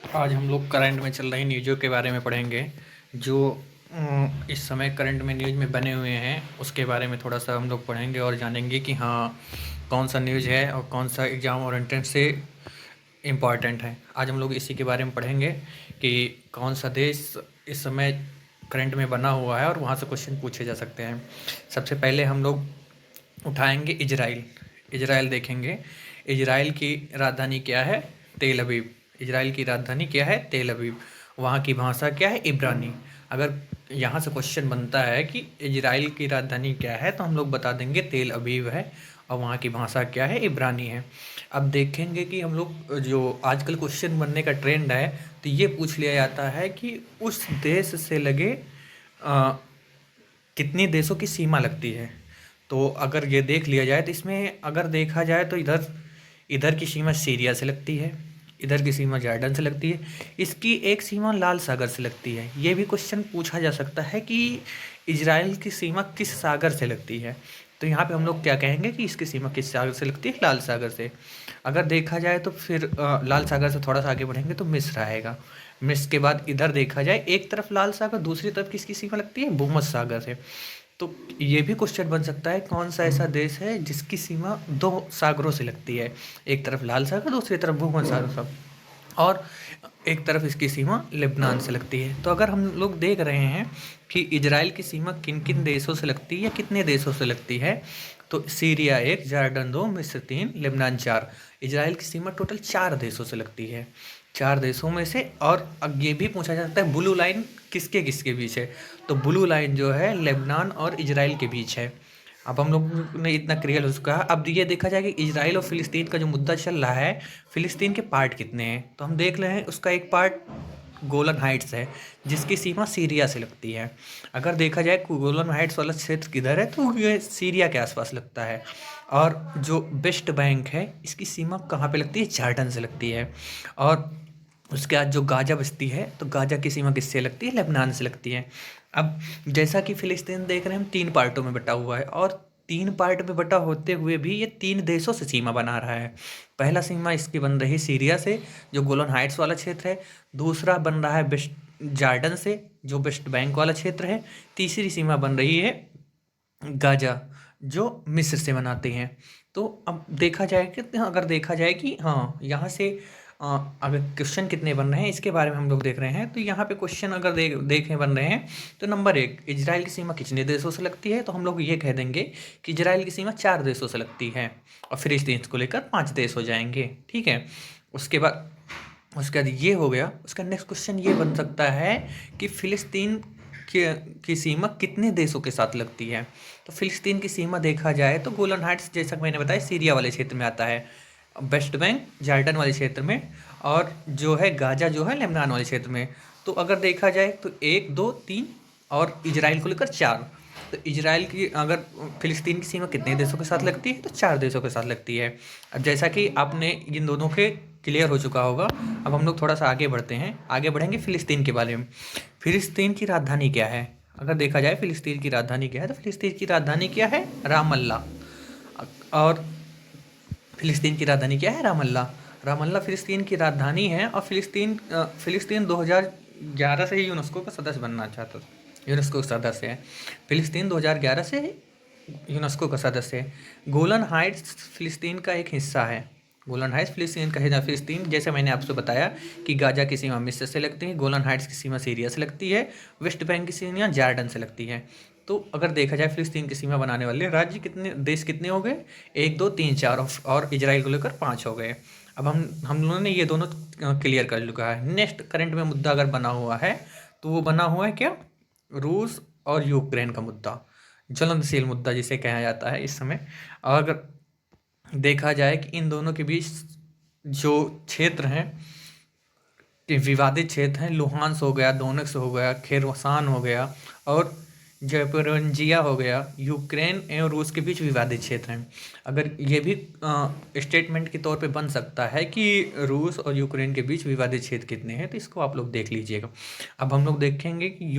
आज हम लोग करंट में चल रही न्यूज़ों के बारे में पढ़ेंगे। जो इस समय करंट में न्यूज़ में बने हुए हैं उसके बारे में थोड़ा सा हम लोग पढ़ेंगे और जानेंगे कि हाँ, कौन सा न्यूज़ है और कौन सा एग्ज़ाम और एंट्रेंस से इम्पॉर्टेंट है। आज हम लोग इसी के बारे में पढ़ेंगे कि कौन सा देश इस समय करंट में बना हुआ है और वहाँ से क्वेश्चन पूछे जा सकते हैं। सबसे पहले हम लोग उठाएंगे इजराइल। इजराइल देखेंगे। इजराइल की राजधानी क्या है? तेल अवीव। इजराइल की राजधानी क्या है? तेल अवीव। वहाँ की भाषा क्या है? इब्रानी। अगर यहाँ से क्वेश्चन बनता है कि इजराइल की राजधानी क्या है तो हम लोग बता देंगे तेल अवीव है और वहाँ की भाषा क्या है? इब्रानी है। अब देखेंगे कि हम लोग जो आजकल क्वेश्चन बनने का ट्रेंड है तो ये पूछ लिया जाता है कि उस देश से लगे अ, कितनी देशों की सीमा लगती है। तो अगर ये देख लिया जाए तो इसमें अगर देखा जाए तो इधर इधर की सीमा सीरिया से लगती है, इधर की सीमा जॉर्डन से लगती है, इसकी एक सीमा लाल सागर से लगती है। ये भी क्वेश्चन पूछा जा सकता है कि इजराइल की सीमा किस सागर से लगती है। तो यहाँ पे हम लोग क्या कहेंगे कि इसकी सीमा किस सागर से लगती है? लाल सागर से। अगर देखा जाए तो फिर लाल सागर से थोड़ा सा आगे बढ़ेंगे तो मिस्र आएगा। मिस्र के बाद इधर देखा जाए एक तरफ लाल सागर, दूसरी तरफ किसकी सीमा लगती है? भूमध्य सागर से। तो ये भी क्वेश्चन बन सकता है कौन सा ऐसा देश है जिसकी सीमा दो सागरों से लगती है, एक तरफ लाल सागर दूसरी तरफ भूमध्य सागर, और एक तरफ इसकी सीमा लेबनान से लगती है। तो अगर हम लोग देख रहे हैं कि इजराइल की सीमा किन किन देशों से लगती है या कितने देशों से लगती है, तो सीरिया एक, जॉर्डन दो, मिस्र तीन, लेबनान चार। इजराइल की सीमा टोटल चार देशों से लगती है, चार देशों में से। और अब ये भी पूछा जाता है ब्लू लाइन किसके किसके बीच है, तो ब्लू लाइन जो है लेबनान और इजराइल के बीच है। अब हम लोग ने इतना क्लियर हो चुका है। अब ये देखा जाए कि इजराइल और फिलिस्तीन का जो मुद्दा चल रहा है, फिलिस्तीन के पार्ट कितने हैं, तो हम देख रहे हैं उसका एक पार्ट गोलन हाइट्स है जिसकी सीमा सीरिया से लगती है। अगर देखा जाए गोलन हाइट्स वाला क्षेत्र किधर है तो ये सीरिया के आसपास लगता है। और जो वेस्ट बैंक है इसकी सीमा कहाँ पे लगती है? जॉर्डन से लगती है। और उसके बाद जो गाजा बस्ती है तो गाजा की सीमा किससे लगती है? लेबनान से लगती है। अब जैसा कि फिलिस्तीन देख रहे हैं हम तीन पार्टों में बटा हुआ है और तीन पार्ट में बटा होते हुए भी ये तीन देशों से सीमा बना रहा है। पहला सीमा इसकी बन रही सीरिया से जो गोलन हाइट्स वाला क्षेत्र है, दूसरा बन रहा है वेस्ट जॉर्डन से जो वेस्ट बैंक वाला क्षेत्र है, तीसरी सीमा बन रही है गाजा जो मिस्र से बनाते हैं। तो अब देखा जाए कि अगर देखा जाए कि हाँ यहाँ से अगर क्वेश्चन कितने बन रहे हैं इसके बारे में हम लोग देख रहे हैं, तो यहाँ पे क्वेश्चन अगर देखें बन रहे हैं तो नंबर एक, इजराइल की सीमा कितने देशों से लगती है, तो हम लोग ये कह देंगे कि इजराइल की सीमा चार देशों से लगती है और फिलिस्तीन को लेकर पांच देश हो जाएंगे। ठीक है। उसके बाद उसके बाद ये हो गया। उसका नेक्स्ट क्वेश्चन ये बन सकता है कि फिलिस्तीन की सीमा कितने देशों के साथ लगती है, तो फिलिस्तीन की सीमा देखा जाए तो गोलन हाइट्स जैसा कि मैंने बताया सीरिया वाले क्षेत्र में आता है, वेस्ट बैंक जॉर्डन वाले क्षेत्र में, और जो है गाजा जो है लेबनान वाले क्षेत्र में। तो अगर देखा जाए तो एक दो तीन और इजराइल को लेकर चार। तो इजराइल की अगर फिलिस्तीन की सीमा कितने देशों के साथ लगती है, तो चार देशों के साथ लगती है। अब जैसा कि आपने इन दोनों के क्लियर हो चुका होगा, अब हम लोग थोड़ा सा आगे बढ़ते हैं, आगे बढ़ेंगे फिलिस्तीन के बारे में। फिलिस्तीन की राजधानी क्या है? अगर देखा जाए फिलिस्तीन की राजधानी क्या है, तो फिलिस्तीन की राजधानी क्या है? रामल्ला। और फिलिस्तीन की राजधानी क्या है? रामल्ला। रामल्ला फिलिस्तीन की राजधानी है और फिलिस्तीन 2011 से ही यूनेस्को का सदस्य बनना चाहता था, यूनेस्को का सदस्य है। फिलिस्तीन 2011 से यूनेस्को का सदस्य है। गोलन हाइट्स फिलिस्तीन का एक हिस्सा है। गोलन हाइट्स फिलिस्तीन का हिस्सा। फिलिस्तीन जैसे मैंने आपसे बताया कि गाजा की सीमा मिस्र से लगती है, गोलन हाइट्स की सीमा सीरिया से लगती है, वेस्ट बैंक की सीमा जॉर्डन से लगती है। तो अगर देखा जाए फिलिस्तीन की सीमा बनाने वाले राज्य कितने, देश कितने हो गए? एक दो तीन चार, और इजराइल को लेकर पाँच हो गए। अब हम लोगों ने ये दोनों क्लियर कर चुका है। नेक्स्ट करंट में मुद्दा अगर बना हुआ है तो वो बना हुआ है क्या? रूस और यूक्रेन का मुद्दा, ज्वलनशील मुद्दा जिसे कहा जाता है इस समय। और अगर देखा जाए कि इन दोनों के बीच जो क्षेत्र हैं, कि विवादित क्षेत्र हैं, लुहांस हो गया, दोनेत्स्क हो गया, खेरसान हो गया और ज़ैपोरिज़िया हो गया, यूक्रेन एवं रूस के बीच विवादित क्षेत्र हैं। अगर ये भी स्टेटमेंट के तौर पे बन सकता है कि रूस और यूक्रेन के बीच विवादित क्षेत्र कितने हैं, तो इसको आप लोग देख लीजिएगा। अब हम लोग देखेंगे कि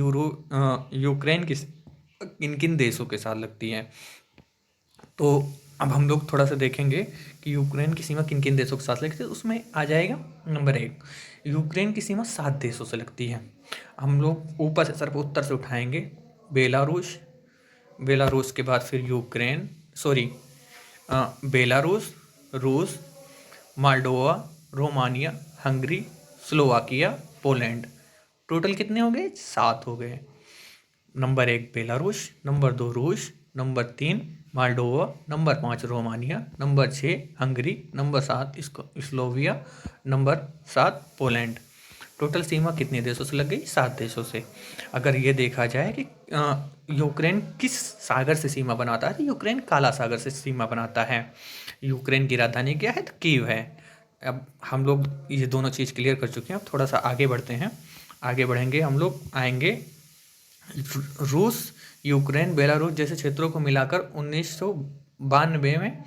यूक्रेन किन किन देशों के साथ लगती है। तो अब हम लोग थोड़ा सा देखेंगे कि यूक्रेन की सीमा किन किन देशों के साथ लगती है। उसमें आ जाएगा नंबर 1, यूक्रेन की सीमा 7 देशों से लगती है। हम लोग ऊपर से सर उत्तर से उठाएंगे, बेलारूस, बेलारूस के बाद फिर यूक्रेन, सॉरी, बेलारूस, रूस, Moldova, Romania, Hungary, Slovakia, Poland. Total कितने हो गए? 7 हो गए। Number 1 Belarus, number 2 Russia, number 3 Moldova, number 5 Romania, number 6 Hungary, number 7 Slovakia, number 7 Poland. Total सीमा कितने देशों से लग गई? 7 देशों से। अगर ये देखा जाए कि यूक्रेन किस सागर से सीमा बनाता है, तो यूक्रेन काला सागर से सीमा बनाता है। यूक्रेन की राजधानी क्या है? तो कीव है। अब हम लोग ये दोनों चीज़ क्लियर कर चुके हैं। अब थोड़ा सा आगे बढ़ते हैं। आगे बढ़ेंगे, हम लोग आएंगे रूस, यूक्रेन, बेलारूस जैसे क्षेत्रों को मिलाकर 1992 में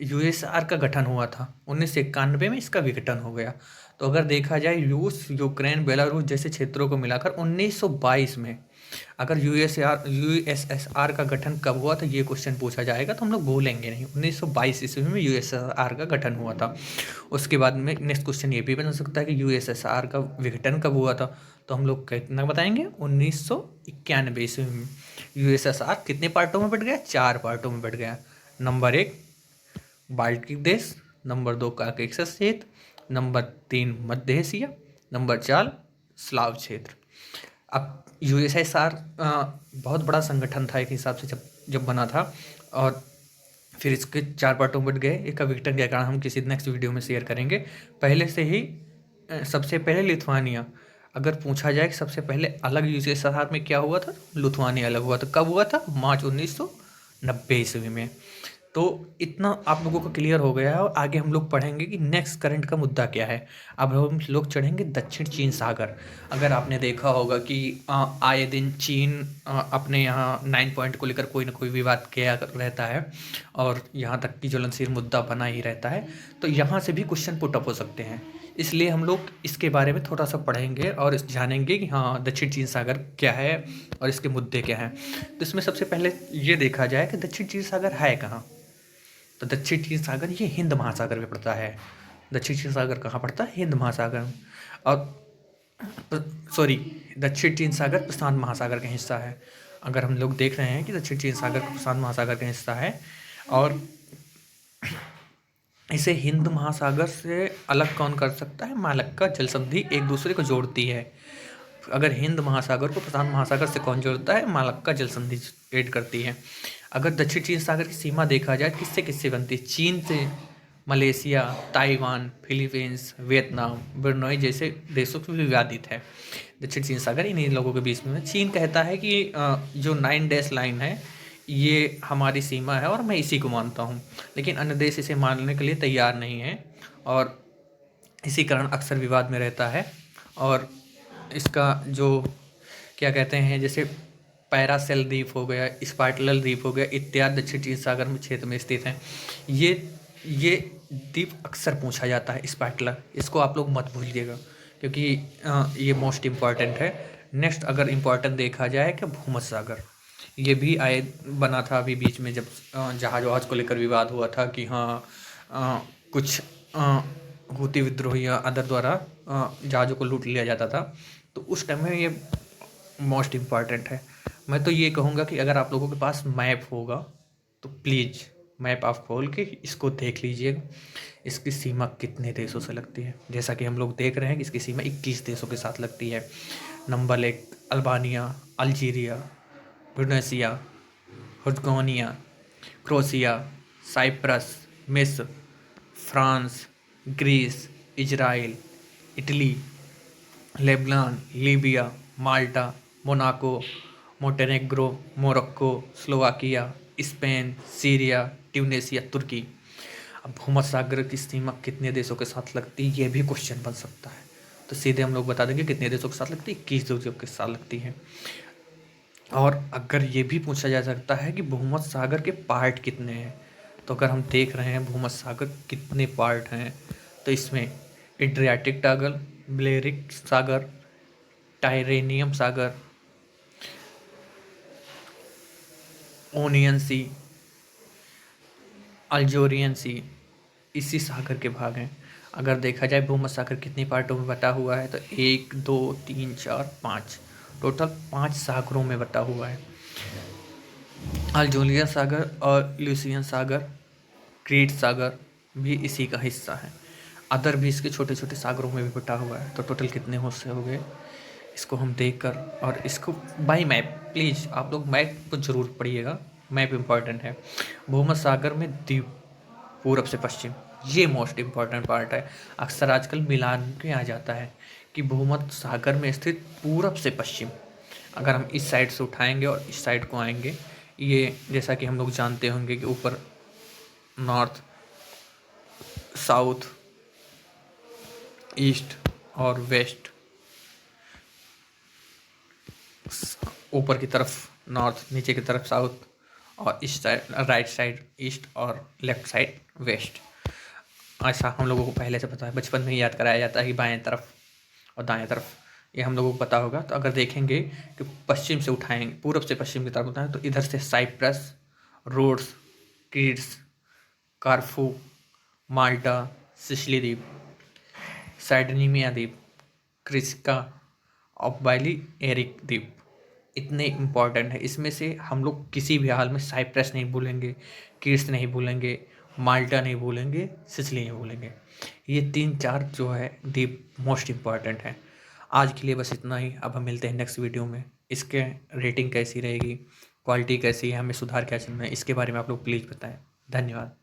यूएसआर का गठन हुआ था। 1991 में इसका विघटन हो गया। तो अगर देखा जाए रूस, यूक्रेन, बेलारूस जैसे क्षेत्रों को मिलाकर 1922 में अगर यूएसएसआर का गठन कब हुआ था, ये क्वेश्चन पूछा जाएगा तो हम लोग भूलेंगे नहीं। 1922 ईस्वी में यूएसएसआर का गठन हुआ था। उसके बाद में नेक्स्ट क्वेश्चन ये भी बन सकता है कि यूएसएसआर का विघटन कब हुआ था, तो हम लोग कितना बताएंगे? 1991 ईस्वी में। यूएसएसआर कितने पार्टों में बट गया? 4 पार्टों में बट गया। नंबर 1 बाल्टिक देश, नंबर 2 काकेशस क्षेत्र, नंबर 3 मध्य एशिया, नंबर 4 स्लाव क्षेत्र। अब यूएसएसआर बहुत बड़ा संगठन था एक हिसाब से, जब जब बना था, और फिर इसके 4 पार्टों में बट गए। एक का विघटन के कारण हम किसी नेक्स्ट वीडियो में शेयर करेंगे। पहले से ही सबसे पहले लिथुआनिया, अगर पूछा जाए कि सबसे पहले अलग यूएसएसआर में क्या हुआ था, लिथुआनिया अलग हुआ था। कब हुआ था? मार्च 1990 ईस्वी में। तो इतना आप लोगों को क्लियर हो गया है। और आगे हम लोग पढ़ेंगे कि नेक्स्ट करंट का मुद्दा क्या है। अब हम लोग चढ़ेंगे दक्षिण चीन सागर। अगर आपने देखा होगा कि आए दिन चीन अपने यहाँ 9 पॉइंट को लेकर कोई ना कोई विवाद किया रहता है, और यहाँ तक कि ज्वलनशील मुद्दा बना ही रहता है। तो यहाँ से भी क्वेश्चन पुट अप हो सकते हैं। इसलिए हम लोग इसके बारे में थोड़ा सा पढ़ेंगे और जानेंगे कि हाँ दक्षिण चीन सागर क्या है और इसके मुद्दे क्या हैं। तो इसमें सबसे पहले ये देखा जाए कि दक्षिण चीन सागर है कहाँ। तो दक्षिण चीन सागर ये हिंद महासागर में पड़ता है। दक्षिण चीन सागर कहाँ पड़ता है? हिंद महासागर में। और सॉरी, दक्षिण चीन सागर प्रशांत महासागर का हिस्सा है। अगर हम लोग देख रहे हैं कि दक्षिण चीन सागर प्रशांत महासागर का हिस्सा है, और इसे हिंद महासागर से अलग कौन कर सकता है? मालक्का जल संधि एक दूसरे को जोड़ती है। अगर हिंद महासागर को प्रशांत महासागर से कौन जोड़ता है? मालक्का जल संधि ऐड करती है। अगर दक्षिण चीन सागर की सीमा देखा जाए किससे किससे बनती है? चीन से Malaysia, Taiwan, Philippines, Vietnam, Brunei जैसे देशों से विवादित है दक्षिण चीन सागर। इन्हीं लोगों के बीच में चीन कहता है कि जो 9 डैश लाइन है ये हमारी सीमा है और मैं इसी को मानता हूँ। लेकिन अन्य देश इसे मानने के लिए तैयार नहीं है, और इसी कारण अक्सर विवाद में रहता है। और इसका जो क्या कहते हैं, जैसे पैरासेल द्वीप हो गया, स्पार्टलल द्वीप हो गया इत्यादि दक्षिण चीन सागर में क्षेत्र में स्थित हैं। ये द्वीप अक्सर पूछा जाता है स्पार्टलर, इसको आप लोग मत भूलिएगा क्योंकि ये मोस्ट इम्पॉर्टेंट है। नेक्स्ट अगर इम्पॉर्टेंट देखा जाए कि भूमध्य सागर, ये भी आए बना था अभी बीच में, जब जहाज वहाज को लेकर विवाद हुआ था कि हाँ कुछ हूती विद्रोही या अदर द्वारा जहाज़ों को लूट लिया जाता था। तो उस टाइम में ये मोस्ट इम्पॉर्टेंट है। मैं तो ये कहूँगा कि अगर आप लोगों के पास मैप होगा तो प्लीज़ मैप आप खोल के इसको देख लीजिएगा, इसकी सीमा कितने देशों से लगती है। जैसा कि हम लोग देख रहे हैं कि इसकी सीमा 21 देशों के साथ लगती है। Number 1 Albania, Algeria, Indonesia, Herzegovina, Croatia, Cyprus, मिस्र, France, Greece, Israel, Italy, Lebanon, Libya, Malta, Monaco, Montenegro, Morocco, Slovakia, Spain, Syria, Tunisia, तुर्की। अब भूमध्य सागर की सीमा कितने देशों के साथ लगती है, ये भी क्वेश्चन बन सकता है। तो सीधे हम लोग बता देंगे कितने देशों के साथ लगती है, 21 देशों के साथ लगती है। और अगर ये भी पूछा जा सकता है कि भूमध्य सागर के पार्ट कितने हैं, तो अगर हम देख रहे हैं भूमध्य सागर कितने पार्ट हैं, तो इसमें एड्रियाटिक सागर, ब्लेरिक सागर, टाइरेनियम सागर, ओनियन सी, अल्जोरियन सी इसी सागर के भाग हैं। अगर देखा जाए भूमध्य सागर कितने पार्टों में बटा हुआ है तो 1, 2, 3, 4, 5, टोटल 5 सागरों में बटा हुआ है। अल्जोरियन सागर और ल्यूसियन सागर, क्रीट सागर भी इसी का हिस्सा है। अदर भी इसके छोटे छोटे सागरों में भी बटा हुआ है। तो टोटल कितने हिस्से हो गए, इसको हम देखकर और इसको बाय मैप, प्लीज़ आप लोग मैप को ज़रूर पढ़िएगा, मैप इम्पॉर्टेंट है। भूमध्य सागर में द्वीप पूरब से पश्चिम, ये मोस्ट इम्पॉर्टेंट पार्ट है। अक्सर आजकल मिलान के आ जाता है कि भूमध्य सागर में स्थित पूरब से पश्चिम, अगर हम इस साइड से उठाएंगे और इस साइड को आएंगे, ये जैसा कि हम लोग जानते होंगे कि ऊपर नॉर्थ, साउथ, ईस्ट और वेस्ट, ऊपर की तरफ नॉर्थ, नीचे की तरफ साउथ, और इस साइड राइट साइड ईस्ट और लेफ्ट साइड वेस्ट। ऐसा हम लोगों को पहले से पता है, बचपन में ही याद कराया जाता है कि बाएं तरफ और दाएं तरफ, ये हम लोगों को पता होगा। तो अगर देखेंगे कि पश्चिम से उठाएंगे, पूरब से पश्चिम की तरफ उठाएं, तो इधर से साइप्रस, रोड्स, क्रीट्स, कार्फू, माल्टा, सिसिली द्वीप, साइडनीमिया द्वीप, क्रिस्का और बाइली एरिक द्वीप इतने इम्पॉर्टेंट है। इसमें से हम लोग किसी भी हाल में साइप्रस नहीं भूलेंगे, क्रीट्स नहीं भूलेंगे, माल्टा नहीं भूलेंगे, सिसिली नहीं भूलेंगे। ये 3-4 जो है द्वीप मोस्ट इम्पॉर्टेंट हैं। आज के लिए बस इतना ही। अब हम मिलते हैं नेक्स्ट वीडियो में। इसके रेटिंग कैसी रहेगी, क्वालिटी कैसी है, हमें सुधार क्या करना है, इसके बारे में आप लोग प्लीज़ बताएं। धन्यवाद।